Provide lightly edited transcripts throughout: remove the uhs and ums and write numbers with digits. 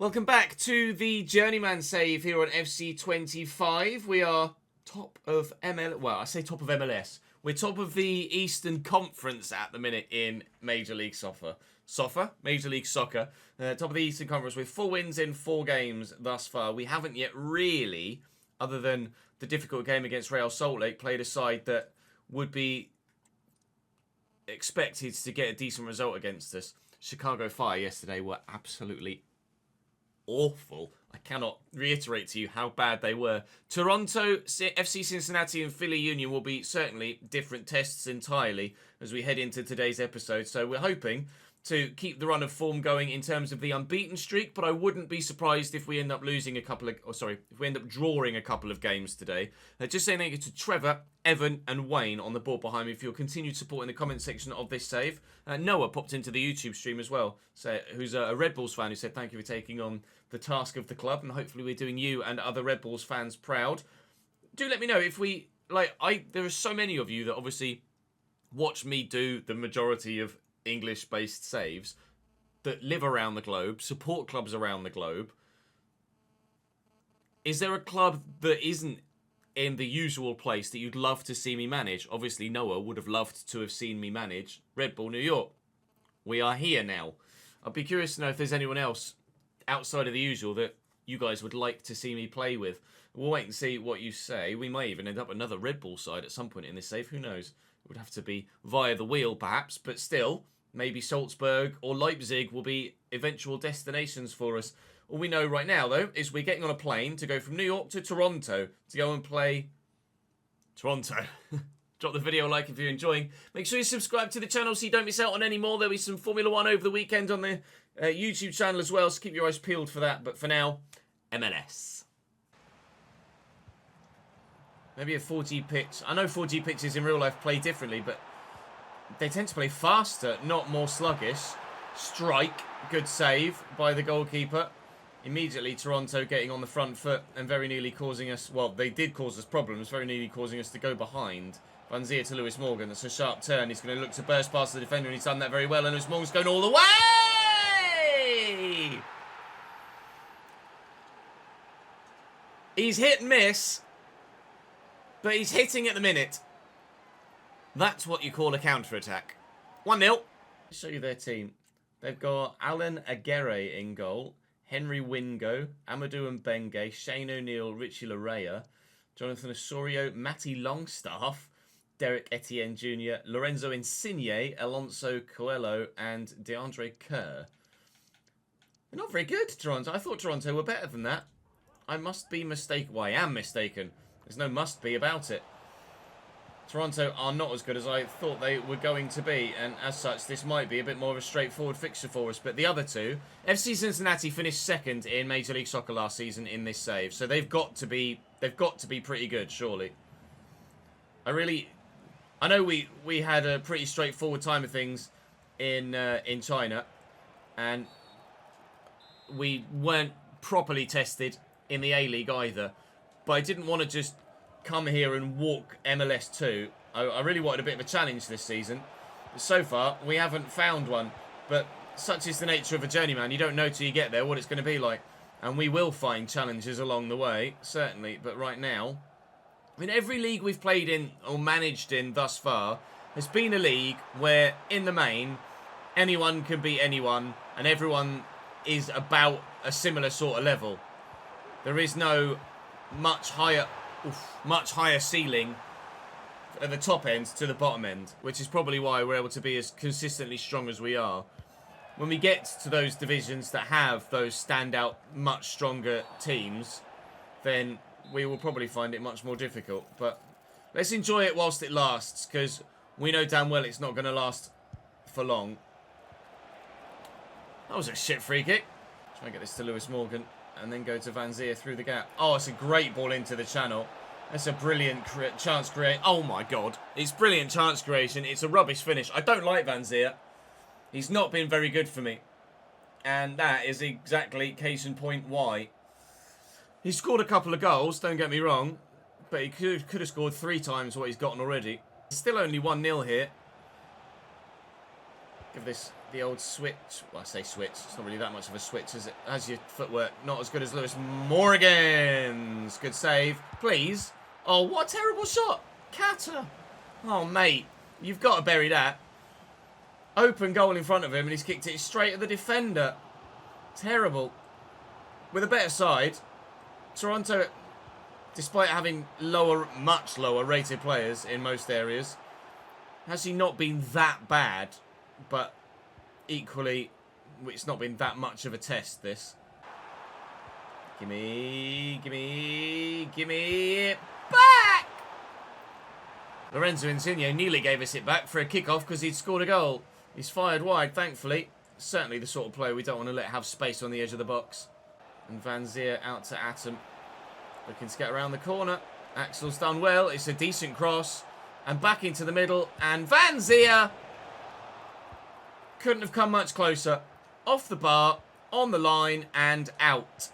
Welcome back to the Journeyman save here on FC 25. We are top of well, I say top of MLS. We're top of the Eastern Conference at the minute in Major League Soccer. Major League Soccer. Top of the Eastern Conference with 4 wins in 4 games thus far. We haven't yet really, other than the difficult game against Real Salt Lake, played a side that would be expected to get a decent result against us. Chicago Fire yesterday were absolutely awful. I cannot reiterate to you how bad they were. Toronto, FC Cincinnati and Philly Union will be certainly different tests entirely as we head into today's episode. So we're hoping to keep the run of form going in terms of the unbeaten streak, but I wouldn't be surprised if we end up losing if we end up drawing a couple of games today. Just saying thank you to Trevor, Evan and Wayne on the board behind me for your continued support in the comment section of this save. Noah popped into the YouTube stream as well, who's a Red Bulls fan, who said thank you for taking on the task of the club, and hopefully we're doing you and other Red Bulls fans proud. Do let me know if we, there are so many of you that obviously watch me do the majority of English-based saves that live around the globe, support clubs around the globe. Is there a club that isn't in the usual place that you'd love to see me manage? Obviously, Noah would have loved to have seen me manage Red Bull New York. We are here now. I'd be curious to know if there's anyone else outside of the usual that you guys would like to see me play with. We'll wait and see what you say. We may even end up another Red Bull side at some point in this save. Who knows? It would have to be via the wheel, perhaps, but still, maybe Salzburg or Leipzig will be eventual destinations for us. All we know right now, though, is we're getting on a plane to go from New York to Toronto to go and play Toronto. Drop the video a like if you're enjoying. Make sure you subscribe to the channel so you don't miss out on any more. There'll be some Formula 1 over the weekend on the YouTube channel as well, so keep your eyes peeled for that. But for now, MLS. Maybe a 4G pitch. I know 4G pitches in real life play differently, but they tend to play faster, not more sluggish. Strike, good save by the goalkeeper. Immediately, Toronto getting on the front foot and very nearly causing us, well, they did cause us problems, very nearly causing us to go behind. Van Zier to Lewis Morgan. That's a sharp turn. He's going to look to burst past the defender, and he's done that very well. And Lewis Morgan's going all the way! He's hit and miss, but he's hitting at the minute. That's what you call a counter-attack. 1-0. Show you their team. They've got Alan Aguirre in goal, Henry Wingo, Amadou Mbenge, Shane O'Neill, Richie Larea, Jonathan Osorio, Matty Longstaff, Derek Etienne Jr., Lorenzo Insigne, Alonso Coelho, and DeAndre Kerr. They're not very good, Toronto. I thought Toronto were better than that. I must be mistaken. Well, I am mistaken. There's no must be about it. Toronto are not as good as I thought they were going to be, and as such, this might be a bit more of a straightforward fixture for us. But the other two, FC Cincinnati finished second in Major League Soccer last season in this save, so they've got to be pretty good, surely. I know we had a pretty straightforward time of things in China, and we weren't properly tested in the A-League either. But I didn't want to just come here and walk MLS 2. I really wanted a bit of a challenge this season. So far, we haven't found one. But such is the nature of a journeyman. You don't know till you get there what it's going to be like. And we will find challenges along the way, certainly. But right now, I mean, every league we've played in or managed in thus far has been a league where, in the main, anyone can beat anyone. And everyone is about a similar sort of level. There is no much higher ceiling at the top end to the bottom end, which is probably why we're able to be as consistently strong as we are. When we get to those divisions that have those standout, much stronger teams, then we will probably find it much more difficult. But let's enjoy it whilst it lasts, because we know damn well it's not going to last for long. That was a shit free kick. Try and get this to Lewis Morgan. And then go to Van Zier through the gap. Oh, it's a great ball into the channel. That's a brilliant chance creation. Oh, my God. It's brilliant chance creation. It's a rubbish finish. I don't like Van Zier. He's not been very good for me. And that is exactly case in point why. He scored a couple of goals, don't get me wrong. But he could have scored 3 times what he's gotten already. Still only 1-0 here. Give this the old switch. Well, I say switch. It's not really that much of a switch, is it? Has your footwork not as good as Lewis Morgan's. Good save. Please. Oh, what a terrible shot. Catter. Oh, mate. You've got to bury that. Open goal in front of him, and he's kicked it straight at the defender. Terrible. With a better side, Toronto, despite having much lower rated players in most areas, has not been that bad, but equally, it's not been that much of a test, this. Gimme it back! Lorenzo Insigne nearly gave us it back for a kick-off because he'd scored a goal. He's fired wide, thankfully. Certainly the sort of player we don't want to let have space on the edge of the box. And Van Zier out to Atom. Looking to get around the corner. Axel's done well. It's a decent cross. And back into the middle. And Van Zier couldn't have come much closer. Off the bar, on the line, and out.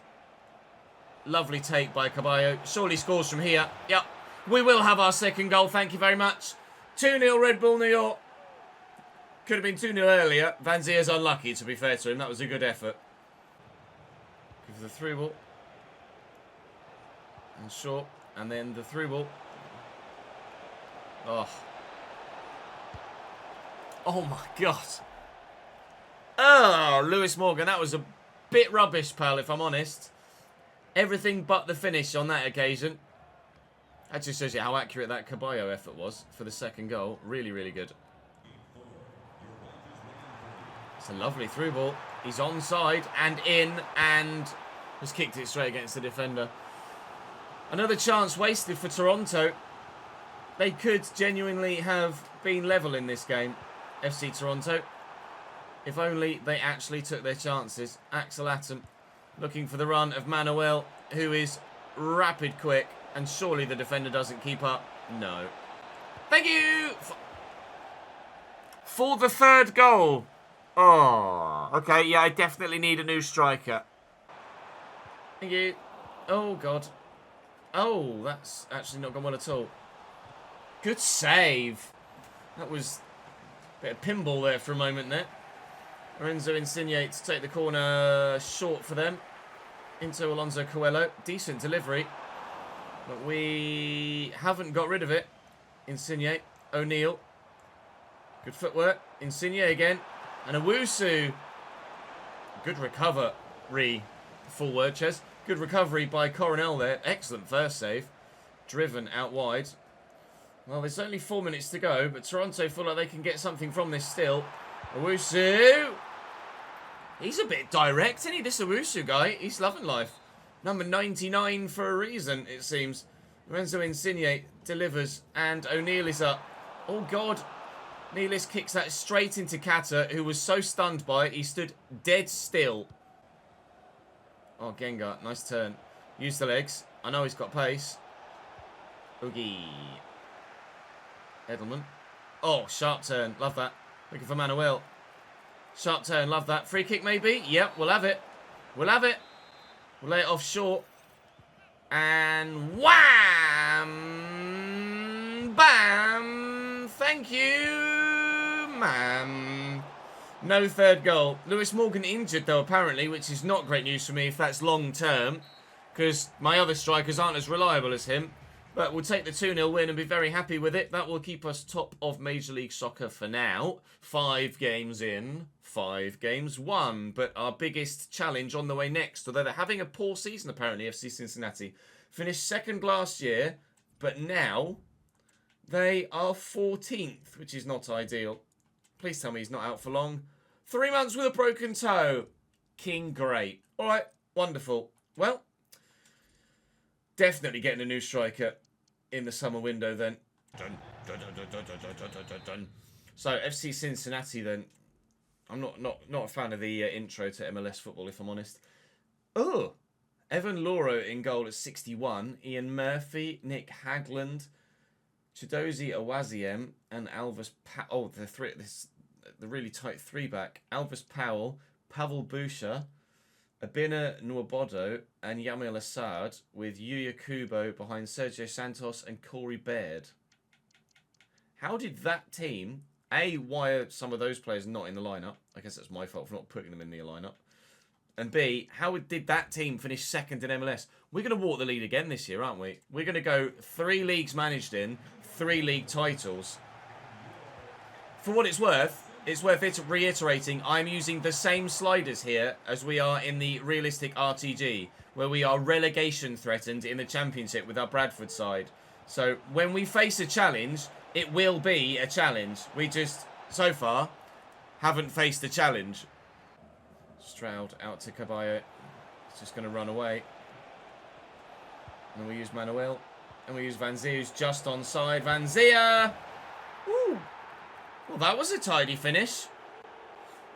Lovely take by Caballo. Surely scores from here. Yep. We will have our second goal. Thank you very much. 2-0 Red Bull New York. Could have been 2-0 earlier. Van Zier's unlucky, to be fair to him. That was a good effort. Give the through ball. And short. And then the through ball. Oh. Oh my God. Oh, Lewis Morgan. That was a bit rubbish, pal, if I'm honest. Everything but the finish on that occasion. That just shows you how accurate that Caballo effort was for the second goal. Really, really good. It's a lovely through ball. He's onside and in and has kicked it straight against the defender. Another chance wasted for Toronto. They could genuinely have been level in this game, FC Toronto. If only they actually took their chances. Axel Atom looking for the run of Manuel, who is rapid quick. And surely the defender doesn't keep up. No. Thank you! For the third goal. Oh, okay. Yeah, I definitely need a new striker. Thank you. Oh, God. Oh, that's actually not gone well at all. Good save. That was a bit of pinball there for a moment there. Lorenzo Insigne to take the corner short for them. Into Alonso Coelho. Decent delivery. But we haven't got rid of it. Insigne. O'Neill. Good footwork. Insigne again. And Owusu. Good recovery. Full word, Ches. Good recovery by Coronel there. Excellent first save. Driven out wide. Well, there's only 4 minutes to go, but Toronto feel like they can get something from this still. Owusu. He's a bit direct, isn't he, this Owusu guy? He's loving life. Number 99 for a reason, it seems. Lorenzo Insigne delivers, and O'Neill is up. Oh, God. Nealis kicks that straight into Kata, who was so stunned by it, he stood dead still. Oh, Gengar, nice turn. Use the legs. I know he's got pace. Oogie. Edelman. Oh, sharp turn. Love that. Looking for Manuel. Sharp turn. Love that. Free kick, maybe? Yep, we'll have it. We'll have it. We'll lay it off short. And wham! Bam! Thank you, ma'am. No third goal. Lewis Morgan injured, though, apparently, which is not great news for me if that's long term, because my other strikers aren't as reliable as him. But we'll take the 2-0 win and be very happy with it. That will keep us top of Major League Soccer for now. 5 games in, 5 games won. But our biggest challenge on the way next, although they're having a poor season apparently, FC Cincinnati. Finished second last year, but now they are 14th, which is not ideal. Please tell me he's not out for long. 3 months with a broken toe. King great. All right, wonderful. Well, definitely getting a new striker in the summer window then. Dun, dun, dun, dun, dun, dun, dun, dun, dun. So FC Cincinnati then. I'm not a fan of the intro to MLS football, if I'm honest. Oh, Evan Lauro in goal at 61. Ian Murphy, Nick Hagland, Chidozie Awaziem, and Alvis Powell. Oh, the really tight 3-back. Alvis Powell, Pavel Busha, Abina Nwabodo, and Yamil Assad, with Yuya Kubo behind Sergio Santos and Corey Baird. How did that team why are some of those players not in the lineup? I guess that's my fault for not putting them in the lineup. And B, how did that team finish second in MLS? We're going to walk the lead again this year, aren't we? We're going to go 3 leagues managed in, 3 league titles. For what it's worth it reiterating, I'm using the same sliders here as we are in the realistic RTG, where we are relegation threatened in the Championship with our Bradford side. So when we face a challenge, it will be a challenge. We just, so far, haven't faced a challenge. Stroud out to Caballo. He's just going to run away. And we use Manuel. And we use Van Zia, who's just onside. Van Zia! Woo! Well, that was a tidy finish.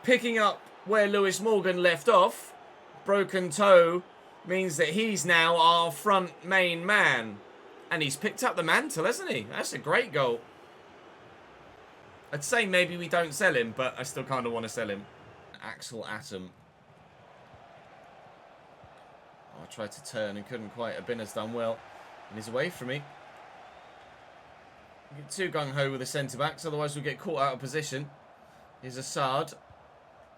Picking up where Lewis Morgan left off. Broken toe means that he's now our front main man. And he's picked up the mantle, hasn't he? That's a great goal. I'd say maybe we don't sell him, but I still kind of want to sell him. Axel Atom. Oh, I tried to turn and couldn't quite. Abina's done well. And he's away from me. We get too gung-ho with the centre-backs, otherwise we'll get caught out of position. Here's Assad.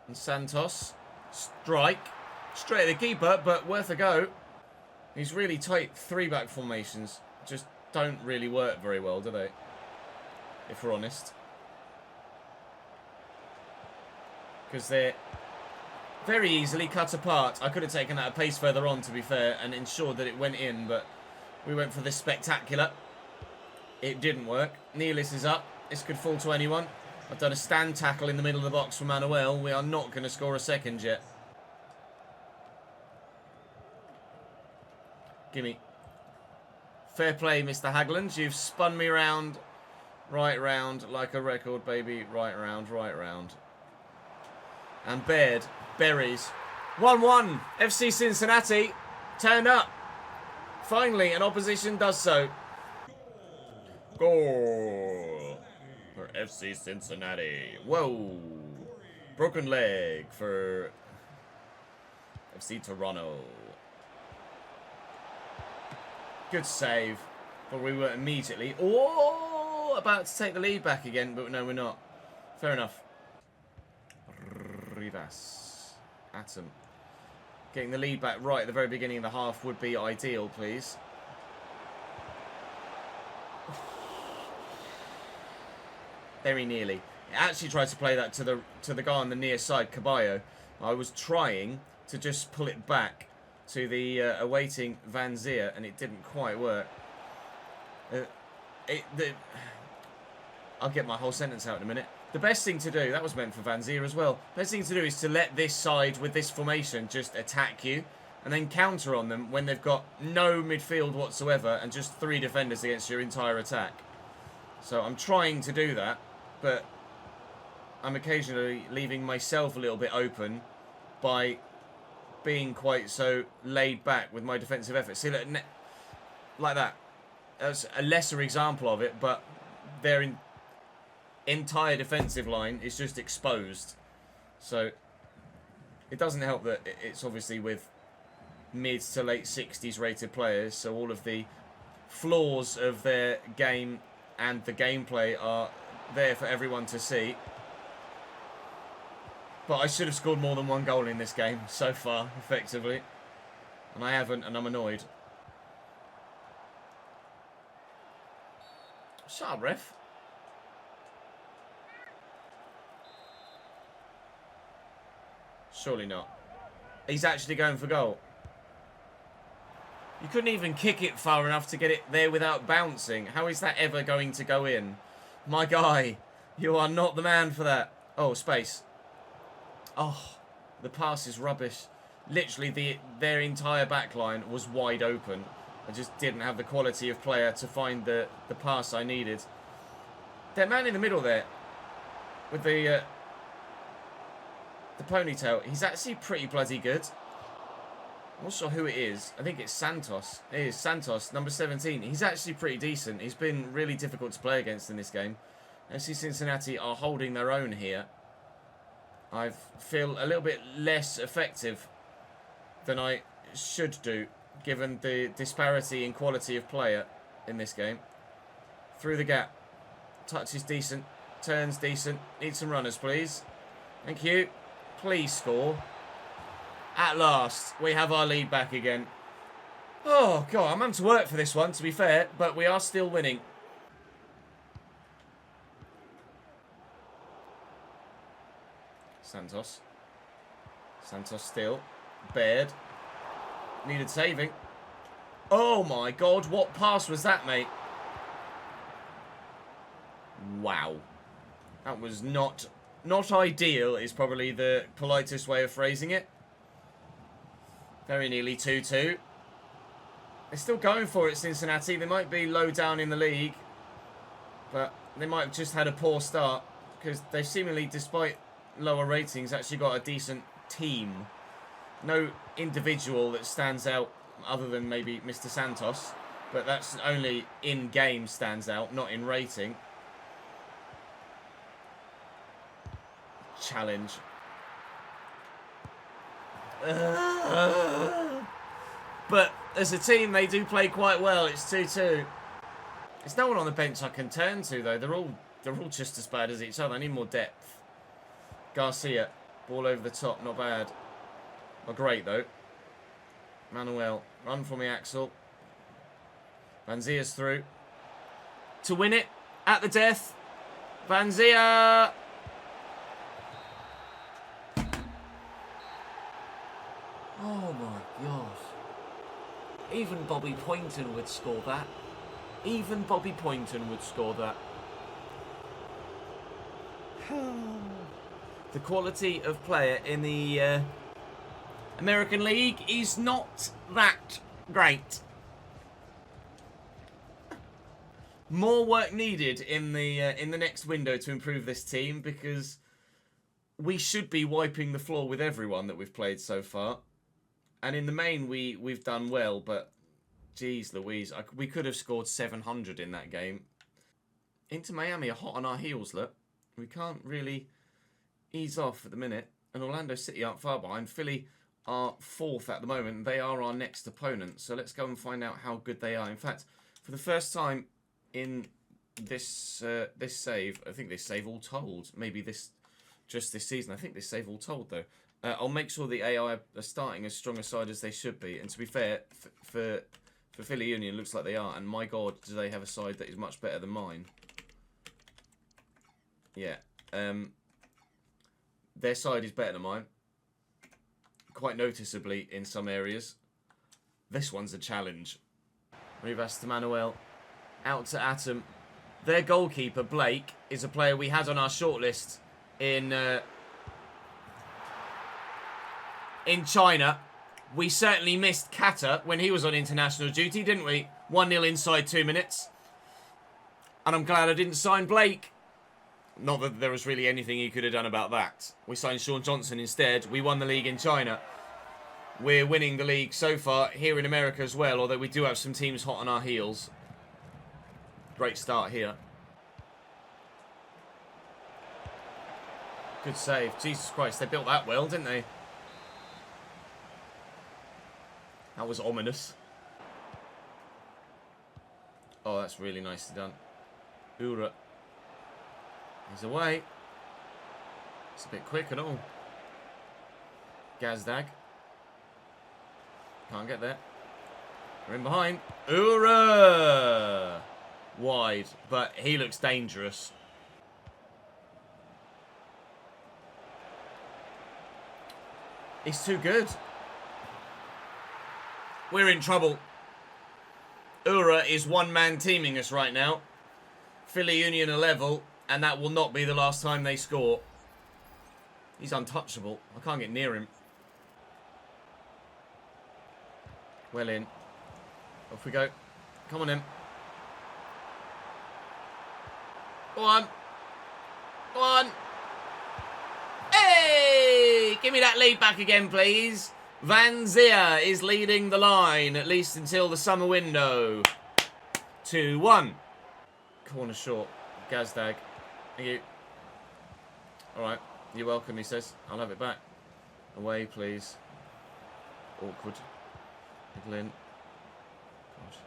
And Santos. Strike. Straight at the keeper, but worth a go. These really tight 3-back formations just don't really work very well, do they? If we're honest. Because they're very easily cut apart. I could have taken that a pace further on, to be fair, and ensured that it went in, but we went for this spectacular. It didn't work. Nealis is up. This could fall to anyone. I've done a stand tackle in the middle of the box for Manuel. We are not going to score a second yet. Gimme. Fair play, Mr. Hagland. You've spun me round, right round, like a record, baby. Right round, right round. And Baird buries. 1-1. FC Cincinnati turn up. Finally, an opposition does so. Goal for FC Cincinnati. Whoa. Broken leg for FC Toronto. Good save. But we were immediately about to take the lead back again, but no, we're not. Fair enough. Rivas. Atom. Getting the lead back right at the very beginning of the half would be ideal, please. Very nearly. He actually tried to play that to the guy on the near side, Caballo. I was trying to just pull it back to the awaiting Van Zia, and it didn't quite work. I'll get my whole sentence out in a minute. The best thing to do, that was meant for Van Zia as well. Best thing to do is to let this side with this formation just attack you and then counter on them when they've got no midfield whatsoever and just 3 defenders against your entire attack. So I'm trying to do that, but I'm occasionally leaving myself a little bit open by being quite so laid back with my defensive effort. See, look, like that. That's a lesser example of it, but their entire defensive line is just exposed. So it doesn't help that it's obviously with mid to late 60s rated players, so all of the flaws of their game and the gameplay are there for everyone to see. But I should have scored more than 1 goal in this game so far, effectively. And I haven't, and I'm annoyed. Shut up, ref. Surely not. He's actually going for goal. You couldn't even kick it far enough to get it there without bouncing. How is that ever going to go in? My guy, you are not the man for that. Oh, space. Oh, the pass is rubbish. Literally, their entire backline was wide open. I just didn't have the quality of player to find the pass I needed. That man in the middle there, with the ponytail, he's actually pretty bloody good. I'm not sure who it is. I think it's Santos. It is Santos, number 17. He's actually pretty decent. He's been really difficult to play against in this game. FC Cincinnati are holding their own here. I feel a little bit less effective than I should do, given the disparity in quality of player in this game. Through the gap. Touch is decent. Turns decent. Need some runners, please. Thank you. Please score. At last, we have our lead back again. Oh, God, I'm having to work for this one, to be fair, but we are still winning. Santos. Santos still. Baird. Needed saving. Oh, my God, what pass was that, mate? Wow. That was not ideal, is probably the politest way of phrasing it. Very nearly 2-2. They're still going for it, Cincinnati. They might be low down in the league, but they might have just had a poor start because they've seemingly, despite lower ratings, actually got a decent team. No individual that stands out other than maybe Mr. Santos, but that's only in-game stands out, not in rating. Challenge. But as a team, they do play quite well. It's 2-2. There's no one on the bench I can turn to, though. They're all just as bad as each other. I need more depth. Garcia, ball over the top, not bad. Not great, though. Manuel, run for me, Axel. Vanzia's through. To win it, at the death. Vanzia! Oh my gosh. Even Bobby Poynton would score that. Even Bobby Poynton would score that. The quality of player in the American League is not that great. More work needed in the next window to improve this team, because we should be wiping the floor with everyone that we've played so far. And in the main, we've done well, but geez Louise, we could have scored 700 in that game. Inter Miami are hot on our heels, look. We can't really ease off at the minute. And Orlando City aren't far behind. Philly are 4th at the moment. They are our next opponent. So let's go and find out how good they are. In fact, for the first time in this this save, I think this save all told. Maybe just this season. I think this save all told, though. I'll make sure the AI are starting as strong a side as they should be. And to be fair, for Philly Union, it looks like they are. And my God, do they have a side that is much better than mine. Yeah. Their side is better than mine. Quite noticeably in some areas. This one's a challenge. Rivas to Manuel. Out to Atom. Their goalkeeper, Blake, is a player we had on our shortlist in China. We certainly missed Kata when he was on international duty, didn't we? 1-0 inside 2 minutes. And I'm glad I didn't sign Blake. Not that there was really anything he could have done about that. We signed Sean Johnson instead. We won the league in China. We're winning the league so far here in America as well, although we do have some teams hot on our heels. Great start here. Good save. Jesus Christ, they built that well, didn't they? That was ominous. Oh, that's really nicely done. Ura. He's away. It's a bit quick and all. Gazdag. Can't get there. We're in behind. Ura! Wide, but he looks dangerous. He's too good. We're in trouble. Ura is one-man teaming us right now. Philly Union are level, and that will not be the last time they score. He's untouchable. I can't get near him. Well in. Off we go. Come on in. Go on. Go on. Hey! Give me that lead back again, please. Vanzia is leading the line, at least until the summer window. 2-1. Corner short. Gazdag. Thank you. Alright. You're welcome, he says. I'll have it back. Away, please. Awkward. Niggle in. God.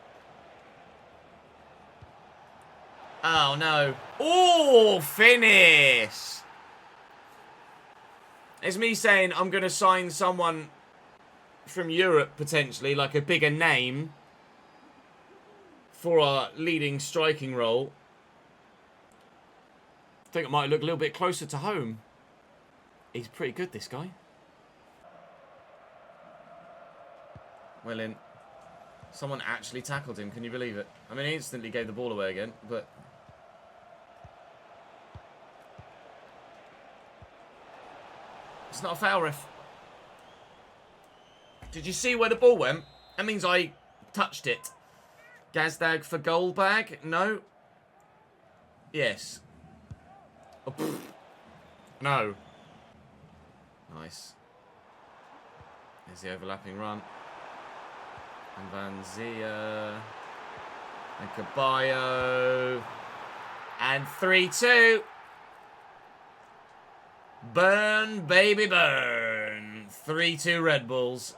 Oh, no. Oh, finish! It's me saying I'm going to sign someone from Europe, potentially, like a bigger name, for our leading striking role. I think it might look a little bit closer to home. He's pretty good, this guy. Well in. Someone actually tackled him, can you believe it? I mean, he instantly gave the ball away again, but... It's not a foul, ref. Did you see where the ball went? That means I touched it. Gazdag for goal bag? No. Yes. Oh, no. Nice. There's the overlapping run. And Van Zia. And Caballo. And 3-2. Burn, baby, burn. 3-2 Red Bulls.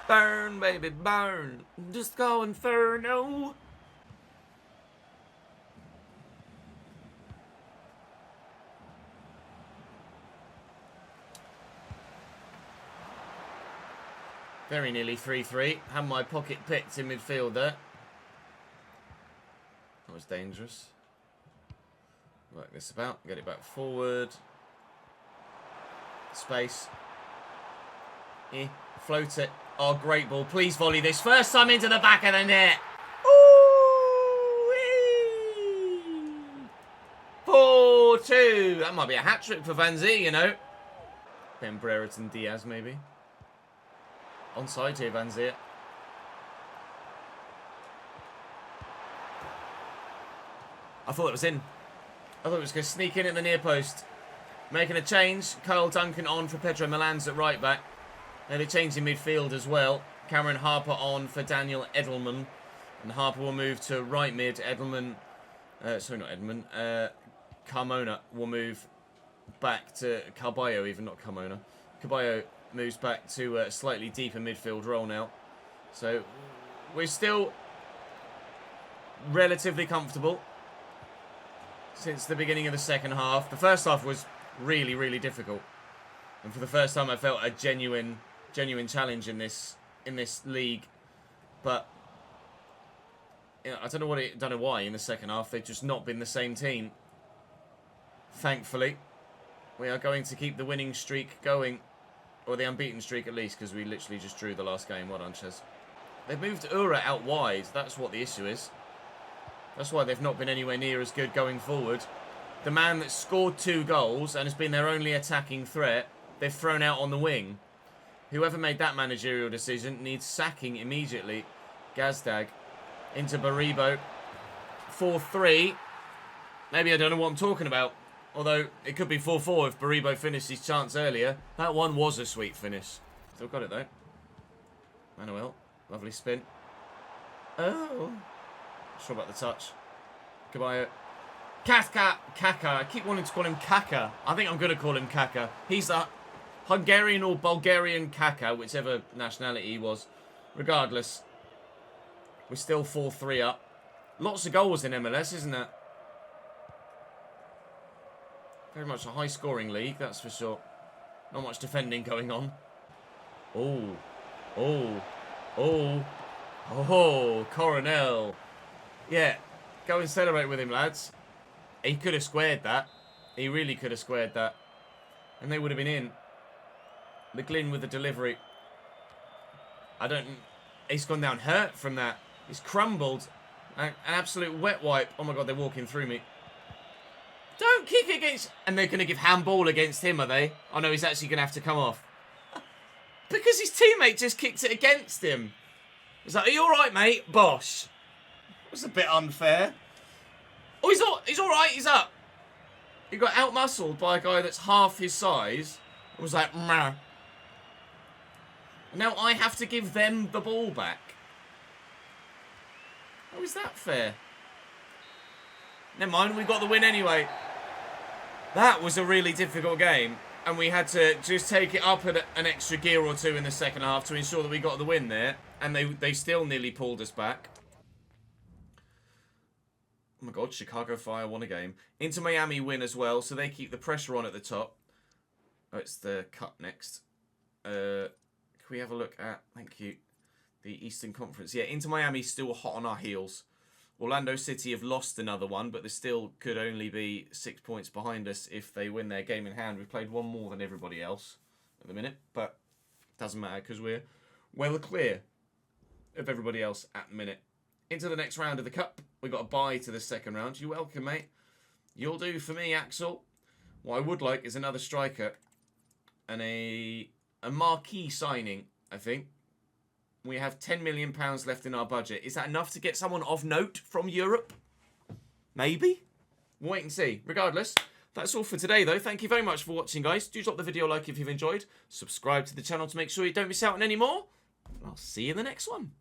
Burn, baby, burn. Just go Inferno. Very nearly 3-3. Had my pocket picked in midfield there. That was dangerous. Work this about. Get it back forward. Space. Float it. Oh, great ball. Please volley this. First time into the back of the net. Ooh! 4-2. That might be a hat-trick for Van Zee, you know. Ben Brereton Diaz, maybe. Onside here, Van Zee. I thought it was in. I thought it was going to sneak in at the near post. Making a change. Kyle Duncan on for Pedro Milans at right back. Now they change in midfield as well. Cameron Harper on for Daniel Edelman. And Harper will move to right mid. Edelman, sorry, not Edelman. Carmona will move back to Caballo, even, not Carmona. Caballo moves back to a slightly deeper midfield role now. So we're still relatively comfortable since the beginning of the second half. The first half was really, really difficult. And for the first time I felt a genuine challenge in this league. But you know, I don't know why in the second half they've just not been the same team. Thankfully, we are going to keep the winning streak going. Or the unbeaten streak at least, because we literally just drew the last game. Well done, Ches. They've moved Ura out wide. That's what the issue is. That's why they've not been anywhere near as good going forward. The man that scored 2 goals and has been their only attacking threat, they've thrown out on the wing. Whoever made that managerial decision needs sacking immediately. Gazdag into Baribo. 4-3. Maybe I don't know what I'm talking about. Although, it could be 4-4 if Baribo finished his chance earlier. That one was a sweet finish. Still got it, though. Manuel. Lovely spin. Oh. Not sure about the touch. Caballo. Kaka. I keep wanting to call him Kaka. I think I'm going to call him Kaka. He's a Hungarian or Bulgarian Kaka, whichever nationality he was. Regardless, we're still 4-3 up. Lots of goals in MLS, isn't it? Very much a high-scoring league, that's for sure. Not much defending going on. Oh. Coronel. Yeah, go and celebrate with him, lads. He could have squared that. He really could have squared that. And they would have been in. McGlynn with the delivery. He's gone down hurt from that. He's crumbled. An absolute wet wipe. Oh my god, they're walking through me. Don't kick against... And they're going to give handball against him, are they? Oh no, he's actually going to have to come off. Because his teammate just kicked it against him. He's like, are you alright, mate? Bosh. That's a bit unfair. Oh, he's alright, he's up. He got out-muscled by a guy that's half his size. It was like, meh. Now I have to give them the ball back. How is that fair? Never mind, we got the win anyway. That was a really difficult game. And we had to just take it up an extra gear or two in the second half to ensure that we got the win there. And they still nearly pulled us back. Oh my God, Chicago Fire won a game. Inter Miami win as well, so they keep the pressure on at the top. Oh, it's the Cup next. Can we have a look at, thank you, the Eastern Conference? Yeah, Inter Miami's still hot on our heels. Orlando City have lost another one, but they still could only be 6 points behind us if they win their game in hand. We've played one more than everybody else at the minute, but doesn't matter because we're well clear of everybody else at the minute. Into the next round of the Cup. We've got a bye to the second round. You're welcome, mate. You'll do for me, Axel. What I would like is another striker and a marquee signing, I think. We have £10 million left in our budget. Is that enough to get someone of note from Europe? Maybe? We'll wait and see. Regardless, that's all for today, though. Thank you very much for watching, guys. Do drop the video a like if you've enjoyed. Subscribe to the channel to make sure you don't miss out on any more. And I'll see you in the next one.